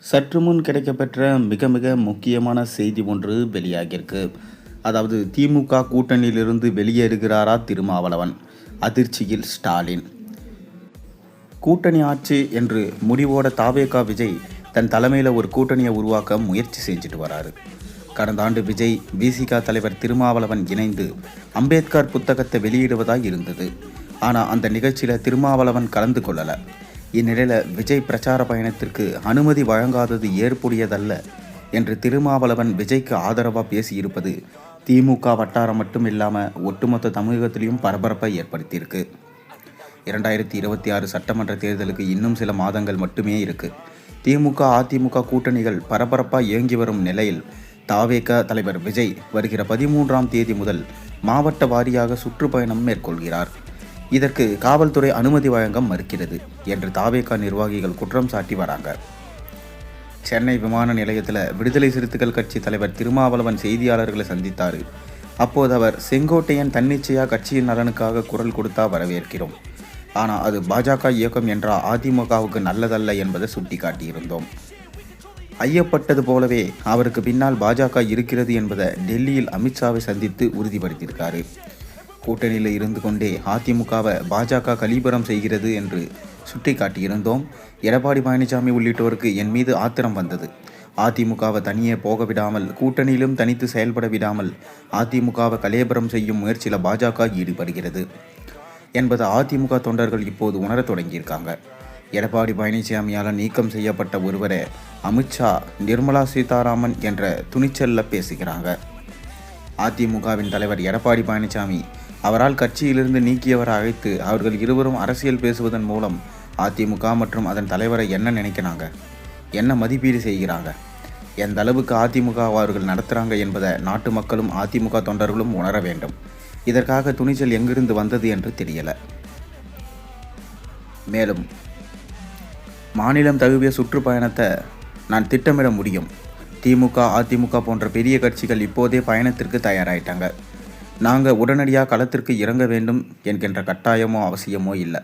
சற்று முன் கிடைக்கப்பெற்ற மிக மிக முக்கியமான செய்தி ஒன்று வெளியாகியிருக்கு. அதாவது திமுக கூட்டணியிலிருந்து வெளியேறுகிறாரா திருமாவளவன்? அதிர்ச்சியில் ஸ்டாலின். கூட்டணி ஆட்சி என்று முடிவோட தாவேகா விஜய் தன் தலைமையில் ஒரு கூட்டணியை உருவாக்க முயற்சி செஞ்சுட்டு வராரு. கடந்த ஆண்டு விஜய் விசிக தலைவர் திருமாவளவன் இணைந்து அம்பேத்கர் புத்தகத்தை வெளியிடுவதாய் இருந்தது. ஆனால் அந்த நிகழ்ச்சியில் திருமாவளவன் கலந்து கொள்ளலை. இந்நிலையில் விஜய் பிரச்சார பயணத்திற்கு அனுமதி வழங்காதது ஏற்புடையதல்ல என்று திருமாவளவன் விஜய்க்கு ஆதரவாக பேசியிருப்பது திமுக வட்டாரம் மட்டும் இல்லாமல் ஒட்டுமொத்த தமிழகத்திலையும் பரபரப்பை ஏற்படுத்தியிருக்கு. 2026 சட்டமன்ற தேர்தலுக்கு இன்னும் சில மாதங்கள் மட்டுமே இருக்குது. திமுக அதிமுக கூட்டணிகள் பரபரப்பாக இயங்கி வரும் நிலையில் தாவேக தலைவர் விஜய் வருகிற 13ஆம் தேதி முதல் மாவட்ட வாரியாக சுற்றுப்பயணம் மேற்கொள்கிறார். இதற்கு காவல்துறை அனுமதி வழங்க மறுக்கிறது என்று தாவேகா நிர்வாகிகள் குற்றம் சாட்டி வராங்க. சென்னை விமான நிலையத்தில் விடுதலை சிறுத்தைகள் கட்சி தலைவர் திருமாவளவன் செய்தியாளர்களை சந்தித்தார். அப்போது அவர் செங்கோட்டையன் தன்னிச்சையாக கட்சியின் நலனுக்காக குரல் கொடுத்தா வரவேற்கிறோம், ஆனால் அது பாஜக இயக்கம் என்றால் அதிமுகவுக்கு நல்லதல்ல என்பதை சுட்டிக்காட்டியிருந்தோம். ஐயப்பட்டது போலவே அவருக்கு பின்னால் பாஜக இருக்கிறது என்பதை டெல்லியில் அமித்ஷாவை சந்தித்து உறுதிப்படுத்தியிருக்காரு. கூட்டணியில் இருந்து கொண்டே அதிமுகவை பாஜக கலீபரம் செய்கிறது என்று சுட்டி காட்டியிருந்தோம். எடப்பாடி பழனிசாமி உள்ளிட்டோருக்கு என் மீது ஆத்திரம் வந்தது. அதிமுகவை தனியே போக விடாமல், கூட்டணியிலும் தனித்து செயல்பட விடாமல் அதிமுகவை கலேபரம் செய்யும் முயற்சியில் பாஜக ஈடுபடுகிறது என்பது அதிமுக தொண்டர்கள் இப்போது உணரத் தொடங்கியிருக்காங்க. எடப்பாடி பழனிசாமியால் நீக்கம் செய்யப்பட்ட ஒருவரை அமித்ஷா நிர்மலா சீதாராமன் என்ற துணிச்சலில் பேசுகிறாங்க. அதிமுகவின் தலைவர் எடப்பாடி பழனிசாமி அவரால் கட்சியிலிருந்து நீக்கியவரை அழைத்து அவர்கள் இருவரும் அரசியல் பேசுவதன் மூலம் அதிமுக மற்றும் அதன் தலைவரை என்ன நினைக்கிறாங்க, என்ன மதிப்பீடு செய்கிறாங்க, எந்த அளவுக்கு அதிமுக அவர்கள் நடத்துகிறாங்க என்பதை நாட்டு மக்களும் அதிமுக தொண்டர்களும் உணர வேண்டும். இதற்காக துணிச்சல் எங்கிருந்து வந்தது என்று தெரியல. மேலும் மாநிலம் தழுவிய சுற்றுப்பயணத்தை நான் திட்டமிட முடியும். திமுக அதிமுக போன்ற பெரிய கட்சிகள் இப்போதே பயணத்திற்கு தயாராயிட்டாங்க. நாங்கள் உடனடியாக களத்திற்கு இறங்க வேண்டும் என்கின்ற கட்டாயமோ அவசியமோ இல்லை.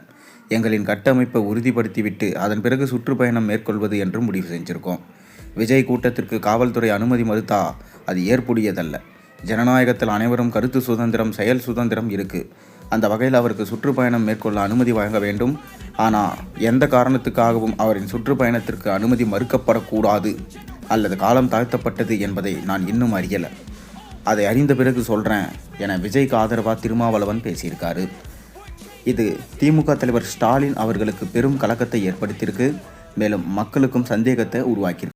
எங்களின் கட்டமைப்பை உறுதிப்படுத்திவிட்டு அதன் பிறகு சுற்றுப்பயணம் மேற்கொள்வது என்று முடிவு செஞ்சுருக்கோம். விஜய் கூட்டத்திற்கு காவல்துறை அனுமதி மறுத்தா அது ஏற்புடையதல்ல. ஜனநாயகத்தில் அனைவரும் கருத்து சுதந்திரம், செயல் சுதந்திரம் இருக்குது. அந்த வகையில் அவருக்கு சுற்றுப்பயணம் மேற்கொள்ள அனுமதி வழங்க வேண்டும். ஆனால் எந்த காரணத்துக்காகவும் அவரின் சுற்றுப்பயணத்திற்கு அனுமதி மறுக்கப்படக்கூடாது அல்லது காலம் தாழ்த்தப்பட்டது என்பதை நான் இன்னும் அறியலை. அதை அறிந்த பிறகு சொல்கிறேன் என விஜய்க்கு ஆதரவாக திருமாவளவன் பேசியிருக்காரு. இது திமுக தலைவர் ஸ்டாலின் அவர்களுக்கு பெரும் கலக்கத்தை ஏற்படுத்தியிருக்கு. மேலும் மக்களுக்கும் சந்தேகத்தை உருவாக்கியிருக்கு.